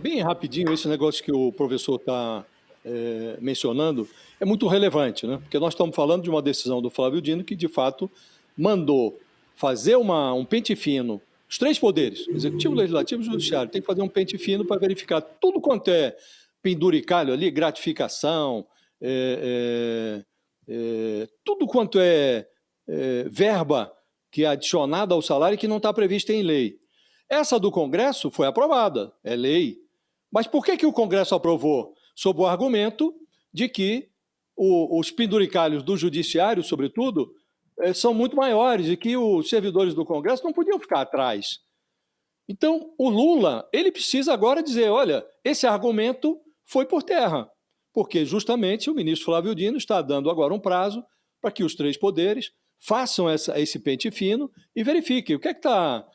Bem rapidinho, esse negócio que o professor está mencionando é muito relevante, né? Porque nós estamos falando de uma decisão do Flávio Dino que, de fato, mandou fazer um pente fino. Os três poderes, executivo, legislativo e judiciário, tem que fazer um pente fino para verificar tudo quanto é penduricalho ali, gratificação, tudo quanto é verba que é adicionada ao salário e que não está prevista em lei. Essa do Congresso foi aprovada, é lei. Mas por que o Congresso aprovou? Sob o argumento de que os penduricalhos do Judiciário, sobretudo, são muito maiores e que os servidores do Congresso não podiam ficar atrás. Então, o Lula, ele precisa agora dizer, olha, esse argumento foi por terra, porque justamente o ministro Flávio Dino está dando agora um prazo para que os três poderes façam esse pente fino e verifiquem o que é que está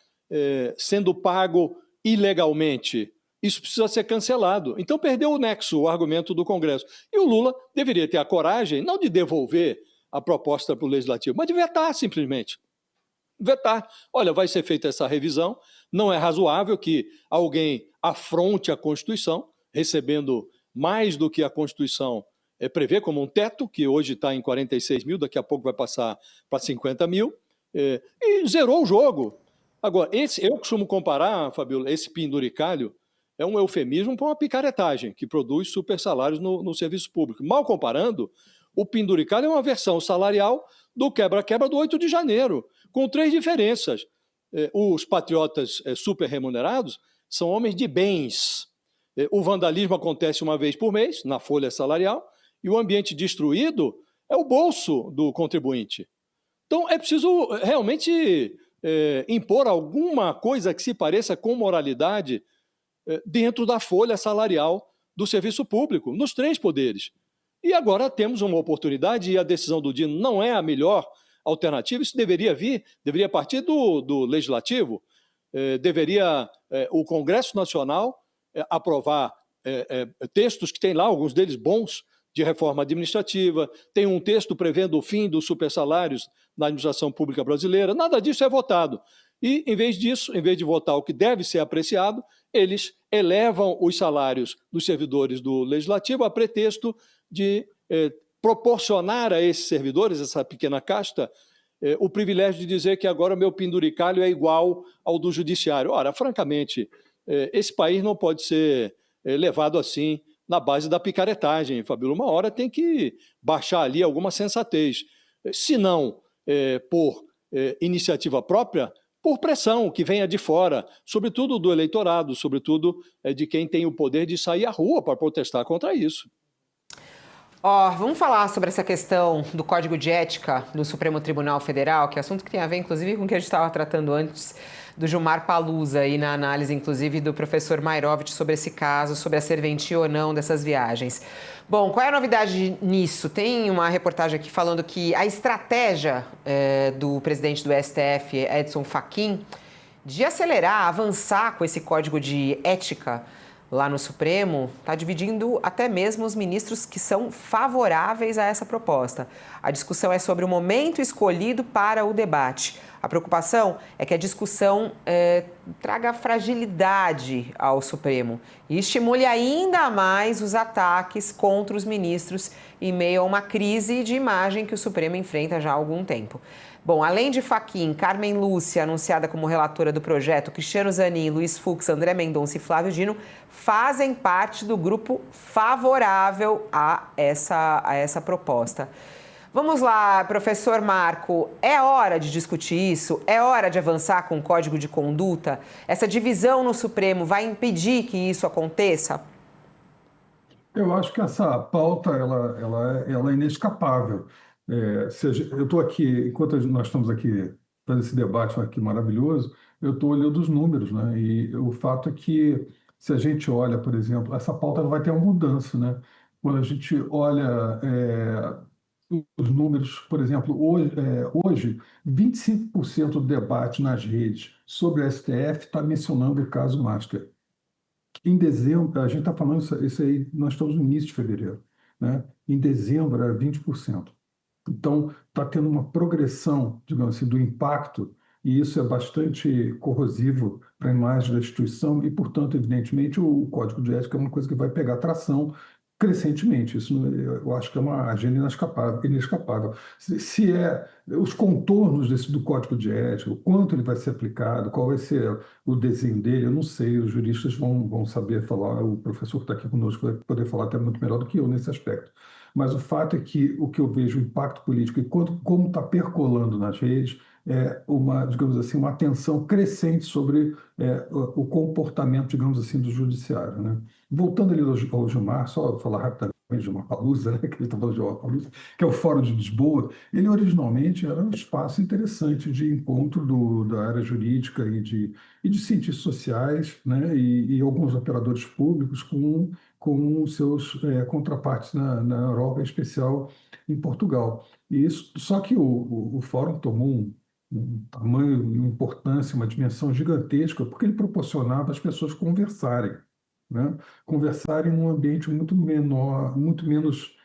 sendo pago ilegalmente. Isso precisa ser cancelado. Então perdeu o nexo, o argumento do Congresso. E o Lula deveria ter a coragem, não de devolver a proposta para o Legislativo, mas de vetar simplesmente. Vetar. Olha, vai ser feita essa revisão, não é razoável que alguém afronte a Constituição, recebendo mais do que a Constituição prevê como um teto, que hoje está em 46 mil, daqui a pouco vai passar para 50 mil, e zerou o jogo. Agora, eu costumo comparar, Fabiola, esse penduricalho é um eufemismo para uma picaretagem que produz super salários no serviço público. Mal comparando, o penduricalho é uma versão salarial do quebra-quebra do 8 de janeiro, com três diferenças. Os patriotas super remunerados são homens de bens. O vandalismo acontece uma vez por mês, na folha salarial, e o ambiente destruído é o bolso do contribuinte. Então, é preciso realmente impor alguma coisa que se pareça com moralidade dentro da folha salarial do serviço público, nos três poderes. E agora temos uma oportunidade, e a decisão do Dino não é a melhor alternativa, isso deveria partir do Legislativo, deveria o Congresso Nacional aprovar textos que tem lá, alguns deles bons, de reforma administrativa, tem um texto prevendo o fim dos supersalários na administração pública brasileira, nada disso é votado. E, em vez disso, em vez de votar o que deve ser apreciado, eles elevam os salários dos servidores do Legislativo a pretexto de proporcionar a esses servidores, essa pequena casta, o privilégio de dizer que agora o meu penduricalho é igual ao do Judiciário. Ora, francamente, esse país não pode ser levado assim na base da picaretagem, Fabíola. Uma hora tem que baixar ali alguma sensatez. Se não por iniciativa própria, por pressão que venha de fora, sobretudo do eleitorado, sobretudo de quem tem o poder de sair à rua para protestar contra isso. Vamos falar sobre essa questão do Código de Ética do Supremo Tribunal Federal, que é assunto que tem a ver, inclusive, com o que a gente estava tratando antes do Gilmar Palusa, e na análise, inclusive, do professor Mairovitch sobre esse caso, sobre a serventia ou não dessas viagens. Bom, qual é a novidade nisso? Tem uma reportagem aqui falando que a estratégia do presidente do STF, Edson Fachin, de acelerar, avançar com esse Código de Ética lá no Supremo, está dividindo até mesmo os ministros que são favoráveis a essa proposta. A discussão é sobre o momento escolhido para o debate. A preocupação é que a discussão traga fragilidade ao Supremo e estimule ainda mais os ataques contra os ministros em meio a uma crise de imagem que o Supremo enfrenta já há algum tempo. Bom, além de Fachin, Carmen Lúcia, anunciada como relatora do projeto, Cristiano Zanin, Luiz Fux, André Mendonça e Flávio Dino, fazem parte do grupo favorável a essa proposta. Vamos lá, professor Marco, é hora de discutir isso? É hora de avançar com o Código de Conduta? Essa divisão no Supremo vai impedir que isso aconteça? Eu acho que essa pauta ela é inescapável. Eu estou aqui, enquanto nós estamos aqui fazendo esse debate aqui maravilhoso, eu estou olhando os números, né? E o fato é que, se a gente olha, por exemplo, essa pauta vai ter uma mudança, né? Quando a gente olha os números, por exemplo, hoje 25% do debate nas redes sobre o STF está mencionando o caso Master. Em dezembro, a gente está falando isso aí, nós estamos no início de fevereiro, né? Em dezembro era 20%. Então, está tendo uma progressão, digamos assim, do impacto, e isso é bastante corrosivo para a imagem da instituição e, portanto, evidentemente, o Código de Ética é uma coisa que vai pegar tração crescentemente. Isso eu acho que é uma agenda inescapável. Inescapável. Se é os contornos do Código de Ética, o quanto ele vai ser aplicado, qual vai ser o desenho dele, eu não sei, os juristas vão saber falar, o professor que está aqui conosco vai poder falar até muito melhor do que eu nesse aspecto. Mas o fato é que o que eu vejo, o impacto político e como está percolando nas redes, é uma, digamos assim, uma atenção crescente sobre o comportamento, digamos assim, do judiciário, né? Voltando ali ao Gilmar, só falar rapidamente de Gilmar Palusa, né, que ele está falando de Gilmar Palusa, que é o Fórum de Lisboa, ele originalmente era um espaço interessante de encontro da área jurídica e de cientistas sociais, né, e alguns operadores públicos com os seus contrapartes na Europa, em especial em Portugal. E isso, só que o Fórum tomou um tamanho, uma importância, uma dimensão gigantesca, porque ele proporcionava às pessoas conversarem, né? Conversarem num ambiente muito menor, muito menos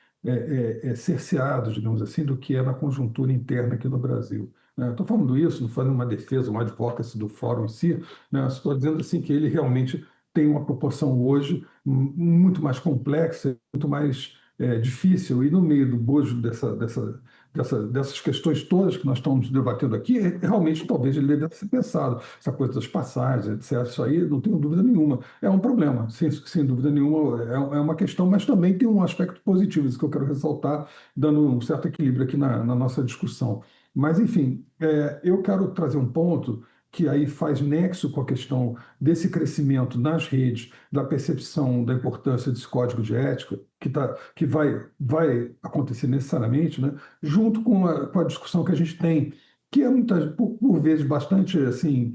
cerceado, digamos assim, do que é na conjuntura interna aqui no Brasil, né? Estou falando isso, não fazendo uma defesa, uma advocacy do fórum em si, né? Estou dizendo assim que ele realmente tem uma proporção hoje muito mais complexa, muito mais difícil, e no meio do bojo dessas questões todas que nós estamos debatendo aqui, realmente talvez ele deve ser pensado, essa coisa das passagens, etc. Isso aí não tenho dúvida nenhuma. É um problema, sem dúvida nenhuma, é uma questão, mas também tem um aspecto positivo, isso que eu quero ressaltar, dando um certo equilíbrio aqui na nossa discussão. Mas, enfim, eu quero trazer um ponto que aí faz nexo com a questão desse crescimento nas redes, da percepção da importância desse código de ética, que vai acontecer necessariamente, né, junto com a discussão que a gente tem, que é por vezes bastante assim,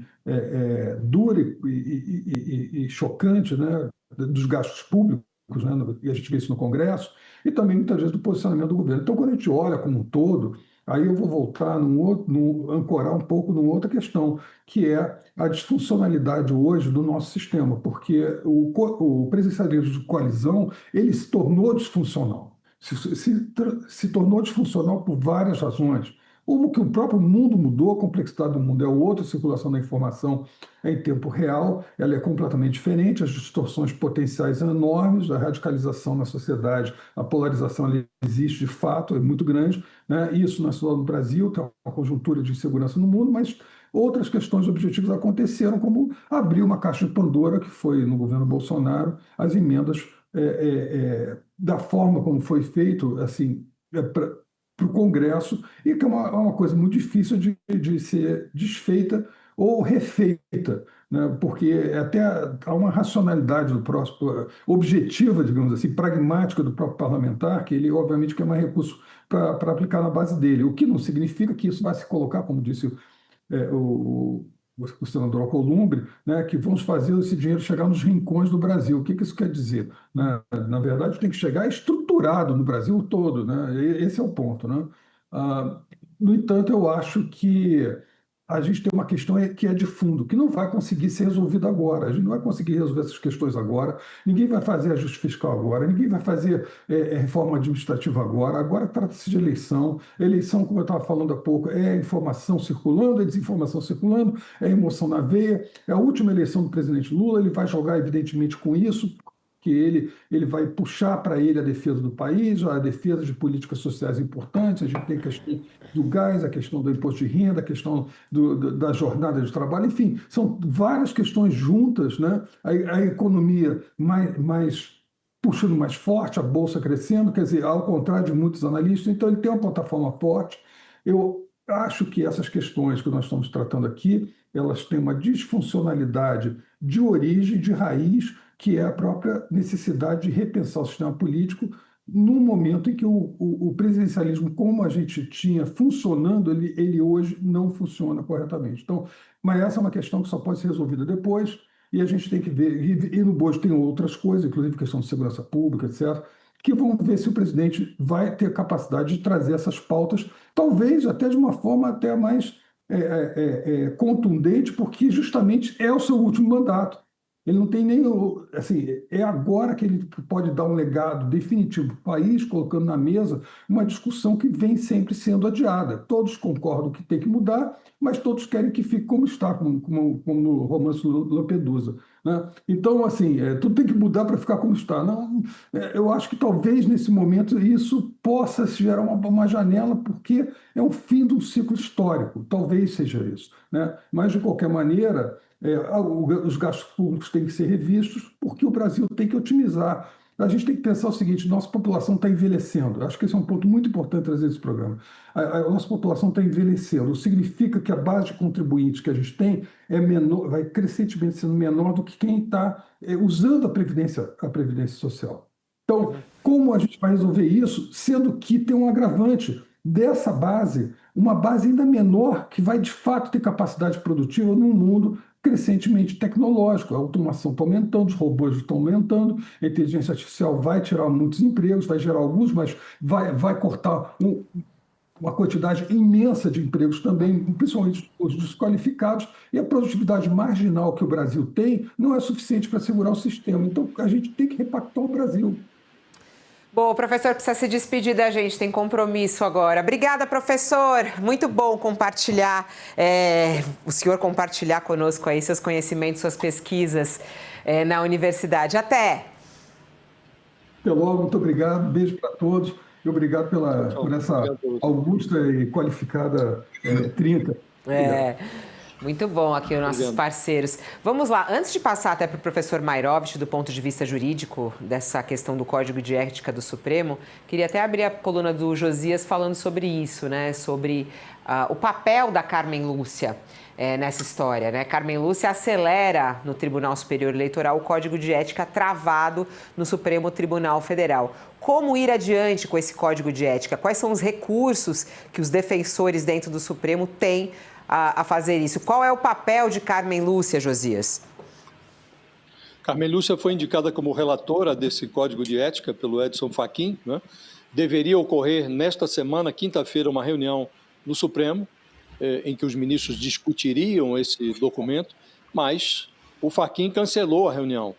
dura e chocante, né, dos gastos públicos, né, e a gente vê isso no Congresso, e também muitas vezes do posicionamento do governo. Então, quando a gente olha como um todo, aí eu vou voltar ancorar um pouco numa outra questão, que é a disfuncionalidade hoje do nosso sistema, porque o presidencialismo de coalizão ele se tornou disfuncional. Se tornou disfuncional por várias razões. Uma que o próprio mundo mudou, a complexidade do mundo é outra, a circulação da informação é em tempo real, ela é completamente diferente, as distorções potenciais são enormes, a radicalização na sociedade, a polarização ali existe de fato, é muito grande, né? Isso não é só no Brasil, tem uma conjuntura de insegurança no mundo, mas outras questões objetivas aconteceram, como abrir uma caixa de Pandora, que foi no governo Bolsonaro, as emendas da forma como foi feito, assim, para o Congresso, e que é uma coisa muito difícil de ser desfeita ou refeita, né? Porque até há uma racionalidade do próximo, objetiva, digamos assim, pragmática do próprio parlamentar, que ele, obviamente, quer mais recurso para aplicar na base dele, o que não significa que isso vai se colocar, como disse o senador Alcolumbre, né, que vamos fazer esse dinheiro chegar nos rincões do Brasil. O que isso quer dizer? Né? Na verdade, tem que chegar estruturado no Brasil todo, né? Esse é o ponto, né? Ah, no entanto, eu acho que a gente tem uma questão que é de fundo, que não vai conseguir ser resolvida agora. A gente não vai conseguir resolver essas questões agora, ninguém vai fazer ajuste fiscal agora, ninguém vai fazer reforma administrativa agora. Agora trata-se de eleição. Eleição, como eu estava falando há pouco, é informação circulando, é desinformação circulando, é emoção na veia. É a última eleição do presidente Lula, ele vai jogar, evidentemente, com isso, que ele vai puxar para ele a defesa do país, a defesa de políticas sociais importantes. A gente tem a questão do gás, a questão do imposto de renda, a questão da jornada de trabalho, enfim, são várias questões juntas, né? A economia mais puxando mais forte, a bolsa crescendo, quer dizer, ao contrário de muitos analistas, então ele tem uma plataforma forte. Eu acho que essas questões que nós estamos tratando aqui, elas têm uma disfuncionalidade de origem, de raiz, que é a própria necessidade de repensar o sistema político no momento em que o presidencialismo, como a gente tinha funcionando, ele hoje não funciona corretamente. Então, mas essa é uma questão que só pode ser resolvida depois, e a gente tem que ver, e no bojo tem outras coisas, inclusive questão de segurança pública, etc., que vão ver se o presidente vai ter capacidade de trazer essas pautas, talvez até de uma forma até mais contundente, porque justamente é o seu último mandato. Ele não tem nem, assim, é agora que ele pode dar um legado definitivo para o país, colocando na mesa uma discussão que vem sempre sendo adiada. Todos concordam que tem que mudar, mas todos querem que fique como está, como no romance do Lampedusa, né? Então, assim, tudo tem que mudar para ficar como está. Não, eu acho que talvez nesse momento isso possa gerar uma janela, porque é o fim de um ciclo histórico. Talvez seja isso, né? Mas, de qualquer maneira, os gastos públicos têm que ser revistos, porque o Brasil tem que otimizar. A gente tem que pensar o seguinte: nossa população está envelhecendo. Acho que esse é um ponto muito importante trazer esse programa. A nossa população está envelhecendo. Significa que a base de contribuintes que a gente tem é menor, vai crescentemente sendo menor do que quem está usando a Previdência Social. Então, como a gente vai resolver isso, sendo que tem um agravante dessa base, uma base ainda menor, que vai de fato ter capacidade produtiva num mundo crescentemente tecnológico. A automação está aumentando, os robôs estão aumentando, a inteligência artificial vai tirar muitos empregos, vai gerar alguns, mas vai cortar uma quantidade imensa de empregos também, principalmente os desqualificados, e a produtividade marginal que o Brasil tem não é suficiente para segurar o sistema. Então, a gente tem que repactar o Brasil. Bom, o professor precisa se despedir da gente, tem compromisso agora. Obrigada, professor. Muito bom compartilhar, o senhor compartilhar conosco aí seus conhecimentos, suas pesquisas na universidade. Até logo, muito obrigado, beijo para todos e obrigado por essa augusta e qualificada trinca. Muito bom aqui os nossos parceiros. Vamos lá, antes de passar até para o professor Mairovich, do ponto de vista jurídico, dessa questão do Código de Ética do Supremo, queria até abrir a coluna do Josias falando sobre isso, né? Sobre o papel da Carmen Lúcia nessa história, né? Carmen Lúcia acelera no Tribunal Superior Eleitoral o Código de Ética travado no Supremo Tribunal Federal. Como ir adiante com esse Código de Ética? Quais são os recursos que os defensores dentro do Supremo têm a fazer isso? Qual é o papel de Carmen Lúcia, Josias? Carmen Lúcia foi indicada como relatora desse Código de Ética pelo Edson Fachin, né? Deveria ocorrer nesta semana, quinta-feira, uma reunião no Supremo, em que os ministros discutiriam esse documento, mas o Fachin cancelou a reunião,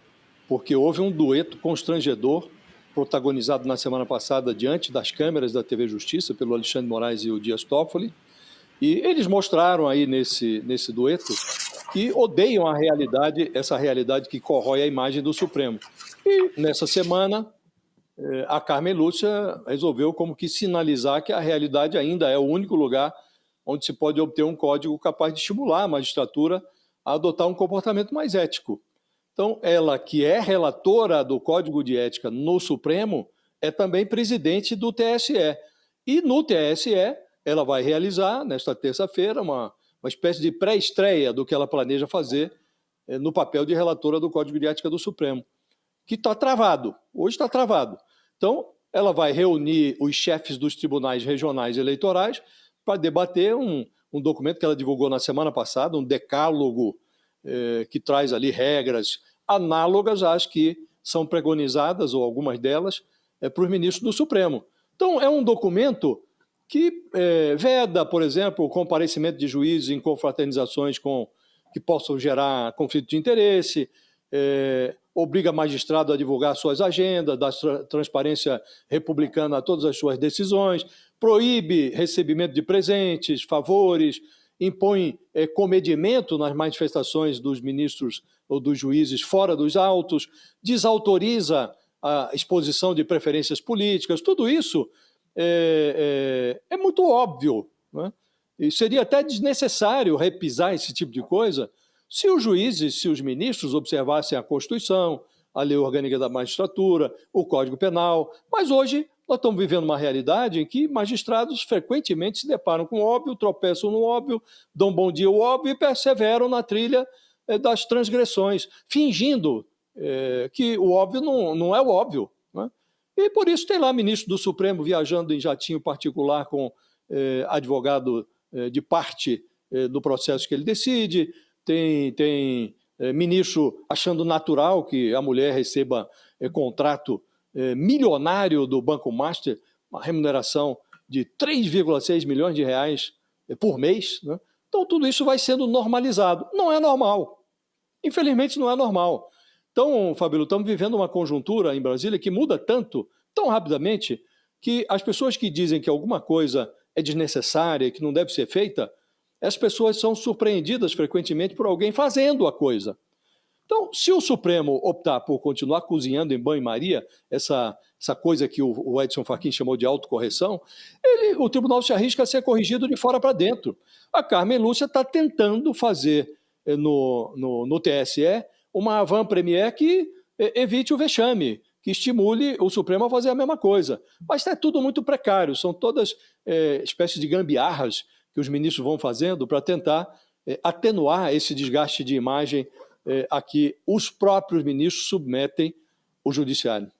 porque houve um dueto constrangedor, protagonizado na semana passada diante das câmeras da TV Justiça, pelo Alexandre de Moraes e o Dias Toffoli, e eles mostraram aí nesse dueto que odeiam a realidade, essa realidade que corrói a imagem do Supremo. E nessa semana, a Carmen Lúcia resolveu como que sinalizar que a realidade ainda é o único lugar onde se pode obter um código capaz de estimular a magistratura a adotar um comportamento mais ético. Então, ela, que é relatora do Código de Ética no Supremo, é também presidente do TSE. E no TSE, ela vai realizar, nesta terça-feira, uma espécie de pré-estreia do que ela planeja fazer no papel de relatora do Código de Ética do Supremo, que está travado, hoje está travado. Então, ela vai reunir os chefes dos tribunais regionais eleitorais para debater um documento que ela divulgou na semana passada, um decálogo que traz ali regras análogas às que são preconizadas, ou algumas delas, para os ministros do Supremo. Então, é um documento que veda, por exemplo, o comparecimento de juízes em confraternizações que possam gerar conflito de interesse, obriga magistrado a divulgar suas agendas, dá transparência republicana a todas as suas decisões, proíbe recebimento de presentes, favores, impõe comedimento nas manifestações dos ministros ou dos juízes fora dos autos, desautoriza a exposição de preferências políticas. Tudo isso é muito óbvio, né? E seria até desnecessário repisar esse tipo de coisa se os juízes, se os ministros observassem a Constituição, a Lei Orgânica da Magistratura, o Código Penal. Mas hoje nós estamos vivendo uma realidade em que magistrados frequentemente se deparam com o óbvio, tropeçam no óbvio, dão bom dia ao óbvio e perseveram na trilha das transgressões, fingindo que o óbvio não é o óbvio, né? E por isso tem lá ministro do Supremo viajando em jatinho particular com advogado de parte do processo que ele decide, tem ministro achando natural que a mulher receba contrato milionário do Banco Master, uma remuneração de 3,6 milhões de reais por mês, né? Então tudo isso vai sendo normalizado. Não é normal. Infelizmente não é normal. Então, Fabíola, estamos vivendo uma conjuntura em Brasília que muda tanto, tão rapidamente, que as pessoas que dizem que alguma coisa é desnecessária, que não deve ser feita, as pessoas são surpreendidas frequentemente por alguém fazendo a coisa. Então, se o Supremo optar por continuar cozinhando em banho-maria, essa coisa que o Edson Fachin chamou de autocorreção, o tribunal se arrisca a ser corrigido de fora para dentro. A Carmen Lúcia está tentando fazer no TSE uma avant-première que evite o vexame, que estimule o Supremo a fazer a mesma coisa. Mas está tudo muito precário, são todas espécies de gambiarras que os ministros vão fazendo para tentar atenuar esse desgaste de imagem a que os próprios ministros submetem o judiciário.